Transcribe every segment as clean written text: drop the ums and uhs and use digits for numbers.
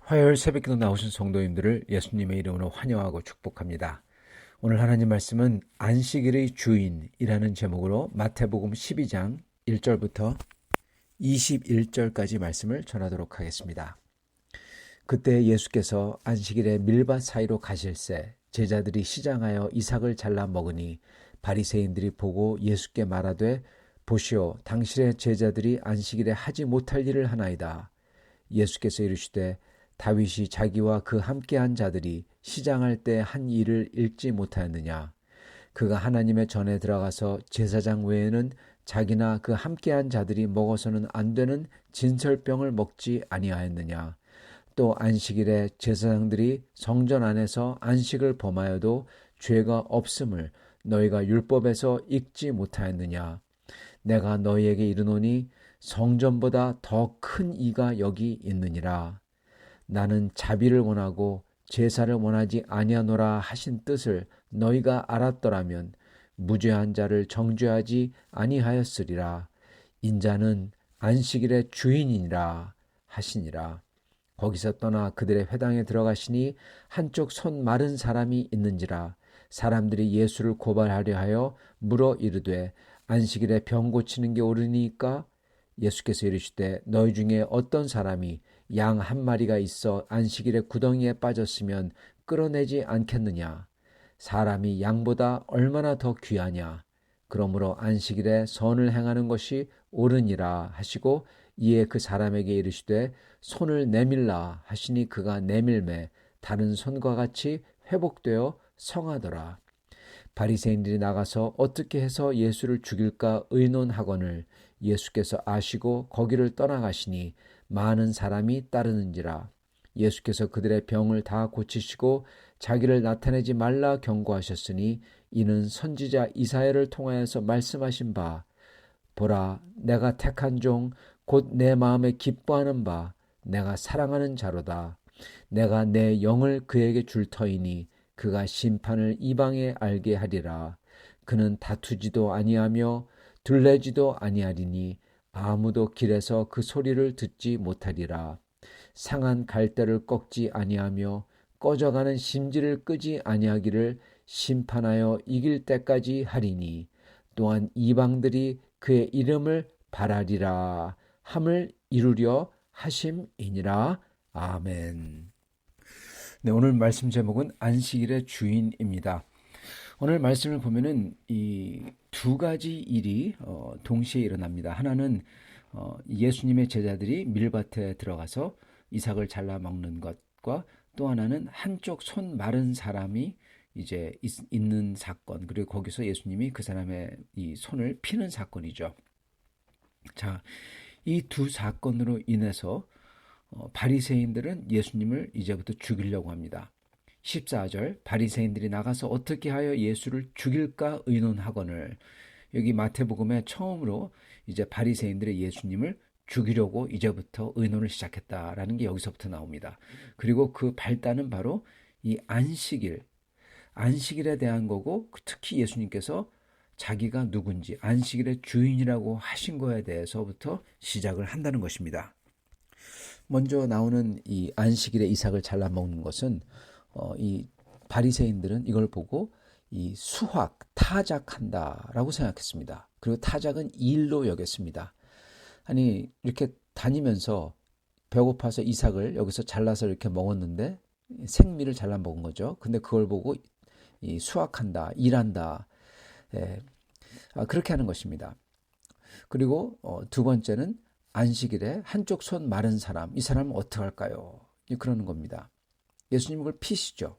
화요일 새벽기도 나오신 성도님들을 예수님의 이름으로 환영하고 축복합니다. 오늘 하나님 말씀은 안식일의 주인이라는 제목으로 마태복음 12장 1절부터 21절까지 말씀을 전하도록 하겠습니다. 그때 예수께서 안식일에 밀밭 사이로 가실새 제자들이 시장하여 이삭을 잘라 먹으니 바리새인들이 보고 예수께 말하되 보시오, 당신의 제자들이 안식일에 하지 못할 일을 하나이다. 예수께서 이르시되 다윗이 자기와 그 함께한 자들이 시장할 때 한 일을 읽지 못하였느냐. 그가 하나님의 전에 들어가서 제사장 외에는 자기나 그 함께한 자들이 먹어서는 안 되는 진설병을 먹지 아니하였느냐. 또 안식일에 제사장들이 성전 안에서 안식을 범하여도 죄가 없음을 너희가 율법에서 읽지 못하였느냐. 내가 너희에게 이르노니 성전보다 더 큰 이가 여기 있느니라. 나는 자비를 원하고 제사를 원하지 아니하노라 하신 뜻을 너희가 알았더라면 무죄한 자를 정죄하지 아니하였으리라. 인자는 안식일의 주인이니라 하시니라. 거기서 떠나 그들의 회당에 들어가시니 한쪽 손 마른 사람이 있는지라. 사람들이 예수를 고발하려 하여 물어 이르되 안식일에 병 고치는 게 옳으니까? 예수께서 이르시되 너희 중에 어떤 사람이 양 한 마리가 있어 안식일에 구덩이에 빠졌으면 끌어내지 않겠느냐? 사람이 양보다 얼마나 더 귀하냐? 그러므로 안식일에 선을 행하는 것이 옳으니라 하시고 이에 그 사람에게 이르시되 손을 내밀라 하시니 그가 내밀매 다른 손과 같이 회복되어 성하더라. 바리새인들이 나가서 어떻게 해서 예수를 죽일까 의논하거늘 예수께서 아시고 거기를 떠나가시니 많은 사람이 따르는지라. 예수께서 그들의 병을 다 고치시고 자기를 나타내지 말라 경고하셨으니 이는 선지자 이사야를 통하여서 말씀하신 바 보라 내가 택한 종 곧 내 마음에 기뻐하는 바 내가 사랑하는 자로다. 내가 내 영을 그에게 줄 터이니 그가 심판을 이방에 알게 하리라. 그는 다투지도 아니하며 둘레지도 아니하리니 아무도 길에서 그 소리를 듣지 못하리라. 상한 갈대를 꺾지 아니하며 꺼져가는 심지를 끄지 아니하기를 심판하여 이길 때까지 하리니 또한 이방들이 그의 이름을 바라리라 함을 이루려 하심이니라. 아멘. 네, 오늘 말씀 제목은 안식일의 주인입니다. 오늘 말씀을 보면은 이 두 가지 일이 동시에 일어납니다. 하나는 예수님의 제자들이 밀밭에 들어가서 이삭을 잘라 먹는 것과 또 하나는 한쪽 손 마른 사람이 이제 있는 사건, 그리고 거기서 예수님이 그 사람의 이 손을 피는 사건이죠. 자, 이 두 사건으로 인해서 바리새인들은 예수님을 이제부터 죽이려고 합니다. 14절 바리새인들이 나가서 어떻게 하여 예수를 죽일까 의논하거늘. 여기 마태복음에 처음으로 이제 바리새인들이 예수님을 죽이려고 이제부터 의논을 시작했다라는 게 여기서부터 나옵니다. 그리고 그 발단은 바로 이 안식일에 대한 거고 특히 예수님께서 자기가 누군지 안식일의 주인이라고 하신 거에 대해서부터 시작을 한다는 것입니다. 먼저 나오는 이 안식일에 이삭을 잘라 먹는 것은 이 바리새인들은 이걸 보고 이 수학, 타작한다라고 생각했습니다. 그리고 타작은 일로 여겼습니다. 아니 이렇게 다니면서 배고파서 이삭을 여기서 잘라서 이렇게 먹었는데 생미를 잘라 먹은 거죠. 근데 그걸 보고 이 수학한다, 일한다, 그렇게 하는 것입니다. 그리고 두 번째는 안식일에 한쪽 손 마른 사람, 이 사람은 어떻게 할까요? 그러는 겁니다. 예수님 그걸 피시죠.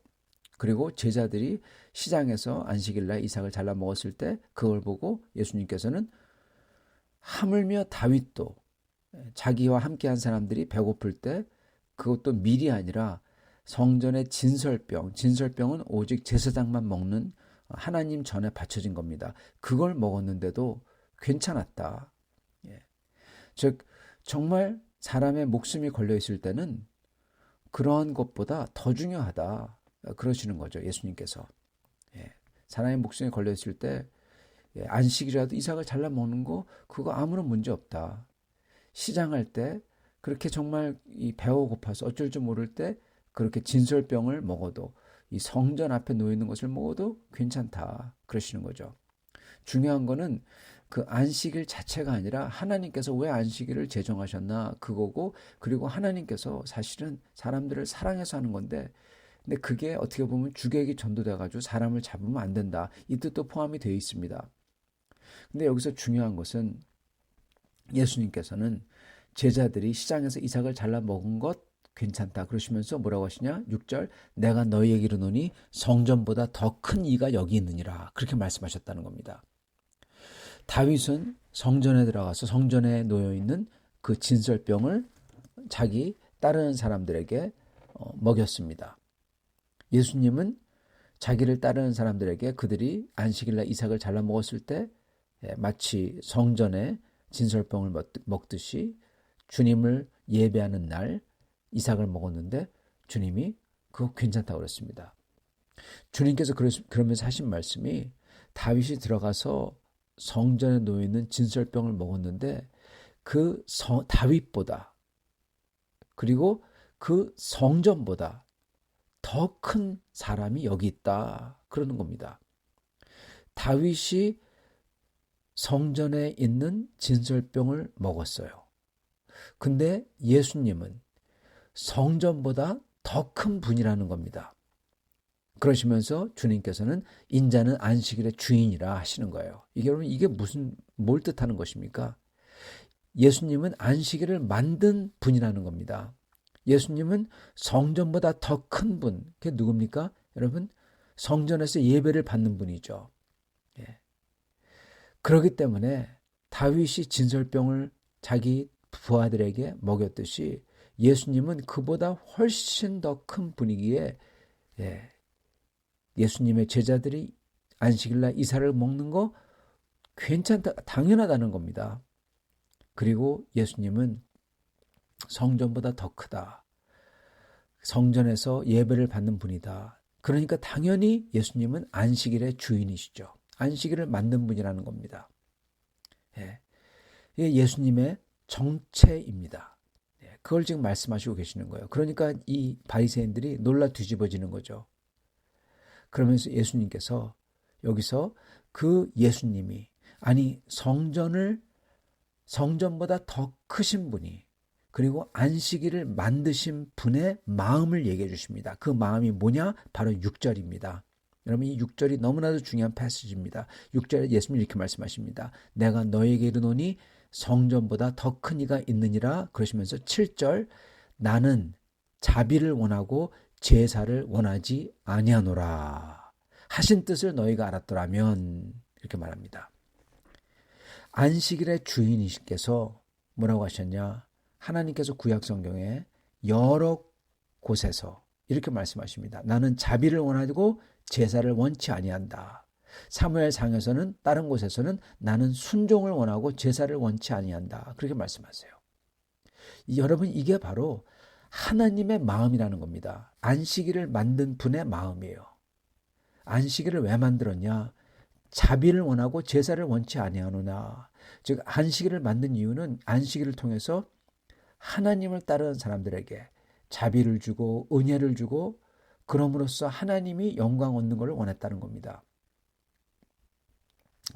그리고 제자들이 시장에서 안식일날 이삭을 잘라 먹었을 때 그걸 보고 예수님께서는 하물며 다윗도 자기와 함께한 사람들이 배고플 때 그것도 밀이 아니라 성전의 진설병은 오직 제사장만 먹는 하나님 전에 바쳐진 겁니다. 그걸 먹었는데도 괜찮았다. 즉 정말 사람의 목숨이 걸려 있을 때는 그러한 것보다 더 중요하다 그러시는 거죠. 예수님께서 사람의 목숨이 걸려 있을 때 안식이라도 이삭을 잘라 먹는 거 그거 아무런 문제 없다. 시장할 때 그렇게 정말 이 배가 고파서 어쩔 줄 모를 때 그렇게 진설병을 먹어도 이 성전 앞에 놓여 있는 것을 먹어도 괜찮다 그러시는 거죠. 중요한 거는 그 안식일 자체가 아니라 하나님께서 왜 안식일을 제정하셨나 그거고, 그리고 하나님께서 사실은 사람들을 사랑해서 하는 건데, 근데 그게 어떻게 보면 주객이 전도돼 가지고 사람을 잡으면 안 된다 이 뜻도 포함이 되어 있습니다. 근데 여기서 중요한 것은 예수님께서는 제자들이 시장에서 이삭을 잘라 먹은 것 괜찮다 그러시면서 뭐라고 하시냐? 6절, 내가 너희에게 이르노니 성전보다 더 큰 이가 여기 있느니라, 그렇게 말씀하셨다는 겁니다. 다윗은 성전에 들어가서 성전에 놓여 있는 그 진설병을 자기 따르는 사람들에게 먹였습니다. 예수님은 자기를 따르는 사람들에게 그들이 안식일날 이삭을 잘라 먹었을 때 마치 성전에 진설병을 먹듯이 주님을 예배하는 날 이삭을 먹었는데 주님이 그거 괜찮다고 그랬습니다. 주님께서 그러면서 하신 말씀이, 다윗이 들어가서 성전에 놓여 있는 진설병을 먹었는데 그 다윗보다, 그리고 그 성전보다 더 큰 사람이 여기 있다 그러는 겁니다. 다윗이 성전에 있는 진설병을 먹었어요. 근데 예수님은 성전보다 더 큰 분이라는 겁니다. 그러시면서 주님께서는 인자는 안식일의 주인이라 하시는 거예요. 이게 뭘 뜻하는 것입니까? 예수님은 안식일을 만든 분이라는 겁니다. 예수님은 성전보다 더 큰 분, 그게 누굽니까? 여러분, 성전에서 예배를 받는 분이죠. 예. 그렇기 때문에 다윗이 진설병을 자기 부하들에게 먹였듯이 예수님은 그보다 훨씬 더 큰 분이기에 예수님의 제자들이 안식일날 이삭을 먹는 거 괜찮다, 당연하다는 겁니다. 그리고 예수님은 성전보다 더 크다. 성전에서 예배를 받는 분이다. 그러니까 당연히 예수님은 안식일의 주인이시죠. 안식일을 만든 분이라는 겁니다. 이게 예수님의 정체입니다. 그걸 지금 말씀하시고 계시는 거예요. 그러니까 이 바리새인들이 놀라 뒤집어지는 거죠. 그러면서 예수님께서 여기서 그 예수님이, 아니 성전보다 더 크신 분이, 그리고 안식일을 만드신 분의 마음을 얘기해 주십니다. 그 마음이 뭐냐? 바로 6절입니다. 여러분, 이 6절이 너무나도 중요한 패시지입니다. 6절에 예수님이 이렇게 말씀하십니다. 내가 너에게 이르노니 성전보다 더 큰 이가 있느니라 그러시면서 7절, 나는 자비를 원하고 제사를 원하지 아니하노라 하신 뜻을 너희가 알았더라면, 이렇게 말합니다. 안식일의 주인이시께서 뭐라고 하셨냐? 하나님께서 구약 성경에 여러 곳에서 이렇게 말씀하십니다. 나는 자비를 원하고 제사를 원치 아니한다. 사무엘상에서는, 다른 곳에서는 나는 순종을 원하고 제사를 원치 아니한다. 그렇게 말씀하세요. 여러분, 이게 바로 하나님의 마음이라는 겁니다. 안식일을 만든 분의 마음이에요. 안식일을 왜 만들었냐? 자비를 원하고 제사를 원치 아니하노나. 즉 안식일을 만든 이유는 안식일을 통해서 하나님을 따르는 사람들에게 자비를 주고 은혜를 주고, 그럼으로써 하나님이 영광 얻는 것을 원했다는 겁니다.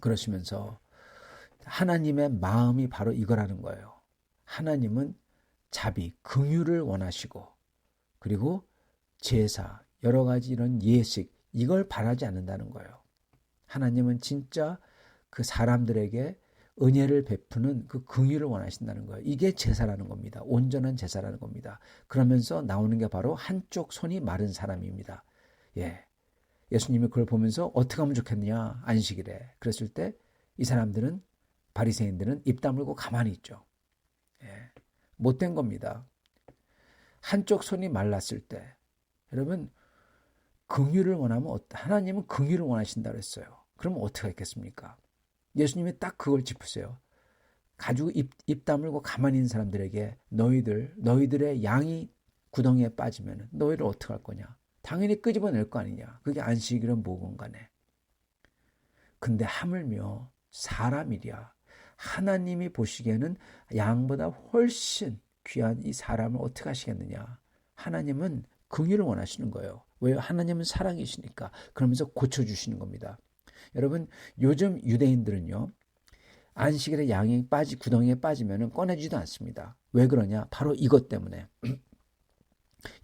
그러시면서 하나님의 마음이 바로 이거라는 거예요. 하나님은 자비, 긍휼을 원하시고, 그리고 제사, 여러 가지 이런 예식, 이걸 바라지 않는다는 거예요. 하나님은 진짜 그 사람들에게 은혜를 베푸는 그 긍휼을 원하신다는 거예요. 이게 제사라는 겁니다. 온전한 제사라는 겁니다. 그러면서 나오는 게 바로 한쪽 손이 마른 사람입니다. 예수님이 그걸 보면서 어떻게 하면 좋겠느냐, 안식일에. 그랬을 때 이 사람들은, 바리새인들은 입 다물고 가만히 있죠. 못된 겁니다. 한쪽 손이 말랐을 때, 여러분, 긍휼을 원하면, 하나님은 긍휼을 원하신다 그랬어요. 그러면 어떻게 했겠습니까? 예수님이 딱 그걸 짚으세요. 가지고 입 다물고 가만히 있는 사람들에게 너희들의 양이 구덩이에 빠지면 너희를 어떻게 할 거냐? 당연히 끄집어낼 거 아니냐? 그게 안식일은 뭐건 간에. 근데 하물며 사람이랴, 하나님이 보시기에는 양보다 훨씬 귀한 이 사람을 어떻게 하시겠느냐. 하나님은 긍휼을 원하시는 거예요. 왜요? 하나님은 사랑이시니까. 그러면서 고쳐주시는 겁니다. 여러분, 요즘 유대인들은요, 안식일에 양이 구덩이에 빠지면 꺼내지도 않습니다. 왜 그러냐? 바로 이것 때문에.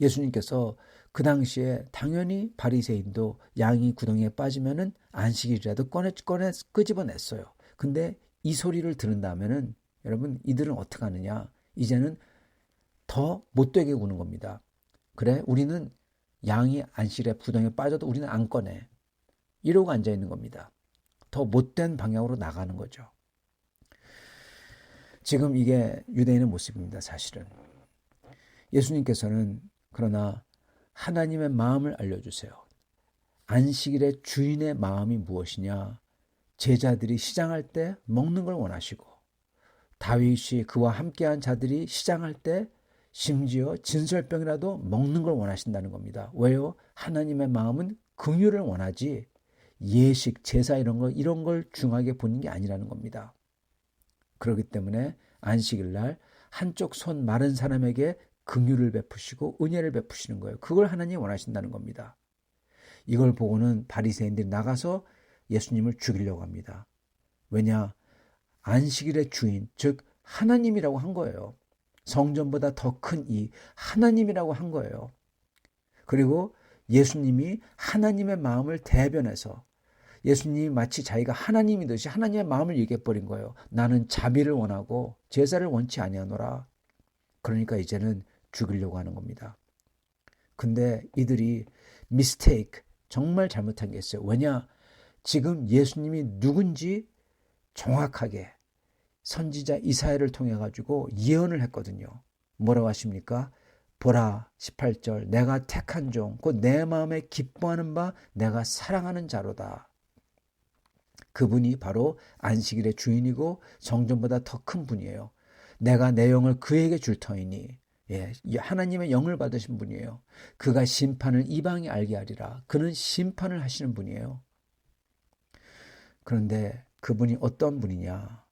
예수님께서 그 당시에 당연히 바리새인도 양이 구덩이에 빠지면은 안식일이라도 끄집어냈어요. 근데 이 소리를 들은 다음에는 여러분, 이들은 어떻게 하느냐? 이제는 더 못되게 구는 겁니다. 그래, 우리는 양이 안식일에 구덩이에 빠져도 우리는 안 꺼내. 이러고 앉아 있는 겁니다. 더 못된 방향으로 나가는 거죠. 지금 이게 유대인의 모습입니다, 사실은. 예수님께서는 그러나 하나님의 마음을 알려주세요. 안식일의 주인의 마음이 무엇이냐? 제자들이 시장할 때 먹는 걸 원하시고, 다윗이 그와 함께한 자들이 시장할 때 심지어 진설병이라도 먹는 걸 원하신다는 겁니다. 왜요? 하나님의 마음은 긍휼을 원하지 예식, 제사 이런 걸 중하게 보는 게 아니라는 겁니다. 그렇기 때문에 안식일 날 한쪽 손 마른 사람에게 긍휼을 베푸시고 은혜를 베푸시는 거예요. 그걸 하나님이 원하신다는 겁니다. 이걸 보고는 바리새인들이 나가서 예수님을 죽이려고 합니다. 왜냐? 안식일의 주인, 즉 하나님이라고 한 거예요. 성전보다 더 큰 이 하나님이라고 한 거예요. 그리고 예수님이 하나님의 마음을 대변해서 예수님이 마치 자기가 하나님이듯이 하나님의 마음을 얘기해버린 거예요. 나는 자비를 원하고 제사를 원치 아니하노라. 그러니까 이제는 죽이려고 하는 겁니다. 근데 이들이 미스테이크, 정말 잘못한 게 있어요. 왜냐? 지금 예수님이 누군지 정확하게 선지자 이사야를 통해 가지고 예언을 했거든요. 뭐라고 하십니까? 보라 18절 내가 택한 종 곧 내 마음에 기뻐하는 바 내가 사랑하는 자로다. 그분이 바로 안식일의 주인이고 성전보다 더 큰 분이에요. 내가 내 영을 그에게 줄 터이니, 예, 하나님의 영을 받으신 분이에요. 그가 심판을 이방에 알게 하리라. 그는 심판을 하시는 분이에요. 그런데 그분이 어떤 분이냐?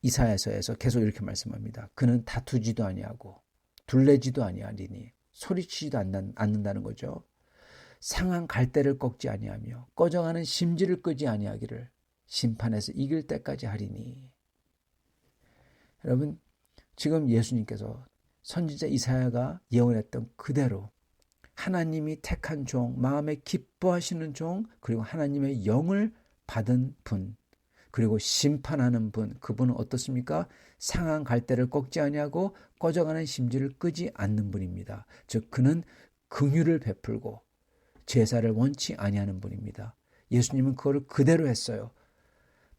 이사야서에서 계속 이렇게 말씀합니다. 그는 다투지도 아니하고 둘레지도 아니하리니, 소리치지도 않는다는 거죠. 상한 갈대를 꺾지 아니하며 꺼져가는 심지를 끄지 아니하기를 심판에서 이길 때까지 하리니. 여러분, 지금 예수님께서 선지자 이사야가 예언했던 그대로 하나님이 택한 종, 마음에 기뻐하시는 종, 그리고 하나님의 영을 받은 분, 그리고 심판하는 분, 그분은 어떻습니까? 상한 갈대를 꺾지 아니하고 꺼져가는 심지를 끄지 않는 분입니다. 즉 그는 긍휼을 베풀고 제사를 원치 아니하는 분입니다. 예수님은 그걸 그대로 했어요.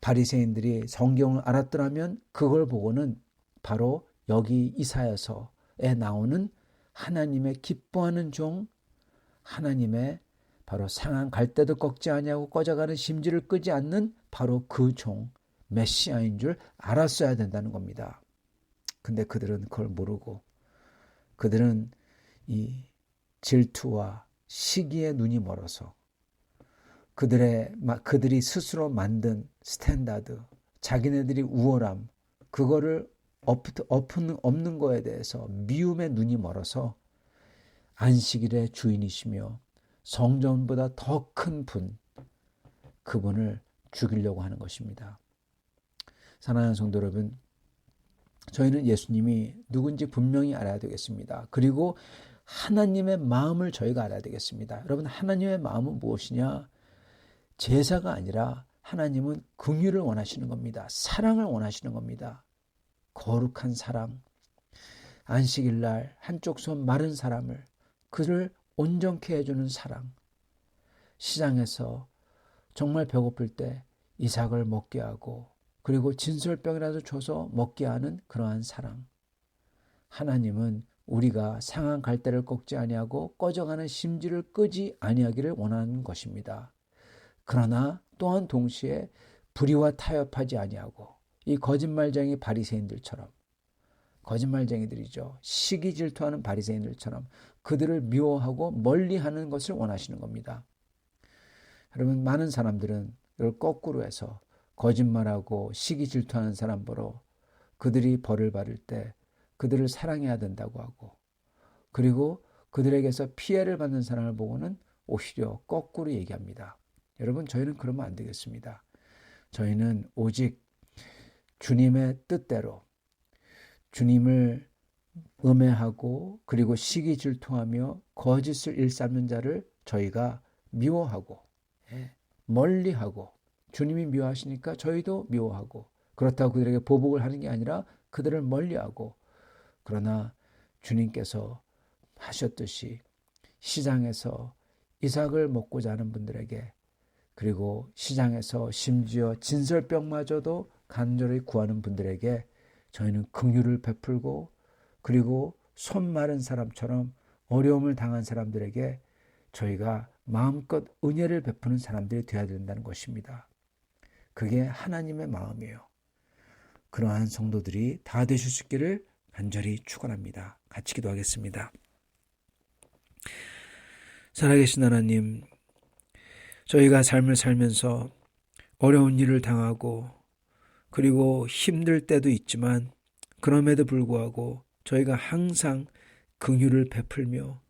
바리새인들이 성경을 알았더라면 그걸 보고는 바로 여기 이사야서에 나오는 하나님의 기뻐하는 종, 하나님의 바로 상한 갈대도 꺾지 아니하고 꺼져가는 심지를 끄지 않는 바로 그 종, 메시아인 줄 알았어야 된다는 겁니다. 근데 그들은 그걸 모르고 그들은 이 질투와 시기에 눈이 멀어서 그들이 스스로 만든 스탠다드, 자기네들이 우월함, 그거를 없는 거에 대해서 미움에 눈이 멀어서 안식일의 주인이시며 성전보다 더 큰 분, 그분을 죽이려고 하는 것입니다. 사랑하는 성도 여러분, 저희는 예수님이 누군지 분명히 알아야 되겠습니다. 그리고 하나님의 마음을 저희가 알아야 되겠습니다. 여러분, 하나님의 마음은 무엇이냐? 제사가 아니라 하나님은 긍휼을 원하시는 겁니다. 사랑을 원하시는 겁니다. 거룩한 사랑. 안식일 날 한쪽 손 마른 사람을, 그를 온전케 해주는 사랑. 시장에서 정말 배고플 때 이삭을 먹게 하고 그리고 진설병이라도 줘서 먹게 하는 그러한 사랑. 하나님은 우리가 상한 갈대를 꺾지 아니하고 꺼져가는 심지를 끄지 아니하기를 원하는 것입니다. 그러나 또한 동시에 불의와 타협하지 아니하고 이 거짓말쟁이 바리새인들처럼, 거짓말쟁이들이죠. 시기 질투하는 바리새인들처럼 그들을 미워하고 멀리하는 것을 원하시는 겁니다. 여러분, 많은 사람들은 이걸 거꾸로 해서 거짓말하고 시기 질투하는 사람 보러 그들이 벌을 받을 때 그들을 사랑해야 된다고 하고, 그리고 그들에게서 피해를 받는 사람을 보고는 오히려 거꾸로 얘기합니다. 여러분, 저희는 그러면 안 되겠습니다. 저희는 오직 주님의 뜻대로 주님을 음해하고 그리고 시기 질투하며 거짓을 일삼는 자를 저희가 미워하고 멀리하고, 주님이 미워하시니까 저희도 미워하고, 그렇다고 그들에게 보복을 하는 게 아니라 그들을 멀리하고, 그러나 주님께서 하셨듯이 시장에서 이삭을 먹고자 하는 분들에게, 그리고 시장에서 심지어 진설병마저도 간절히 구하는 분들에게 저희는 긍휼을 베풀고, 그리고 손 마른 사람처럼 어려움을 당한 사람들에게 저희가 마음껏 은혜를 베푸는 사람들이 되어야 된다는 것입니다. 그게 하나님의 마음이에요. 그러한 성도들이 다 되실 수 있기를 간절히 축원합니다. 같이 기도하겠습니다. 살아계신 하나님, 저희가 삶을 살면서 어려운 일을 당하고 그리고 힘들 때도 있지만, 그럼에도 불구하고 저희가 항상 긍휼을 베풀며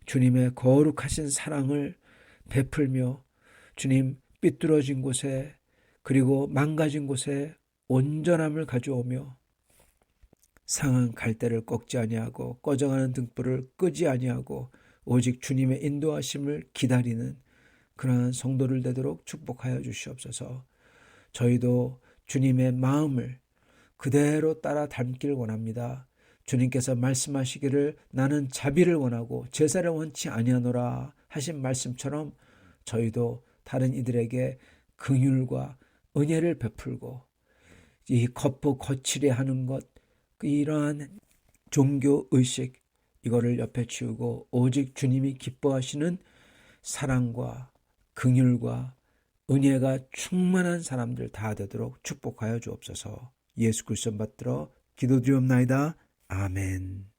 주님의 거룩하신 사랑을 베풀며 주님 삐뚤어진 곳에 그리고 망가진 곳에 온전함을 가져오며 상한 갈대를 꺾지 아니하고 꺼져가는 등불을 끄지 아니하고 오직 주님의 인도하심을 기다리는 그러한 성도를 되도록 축복하여 주시옵소서. 저희도 주님의 마음을 그대로 따라 닮기를 원합니다. 주님께서 말씀하시기를 나는 자비를 원하고 제사를 원치 아니하노라 하신 말씀처럼 저희도 다른 이들에게 긍휼과 은혜를 베풀고, 이 겉보 거칠게 하는 것, 이러한 종교의식, 이거를 옆에 치우고 오직 주님이 기뻐하시는 사랑과 긍휼과 은혜가 충만한 사람들 다 되도록 축복하여 주옵소서. 예수 그리스도 받들어 기도드리옵나이다. 아멘.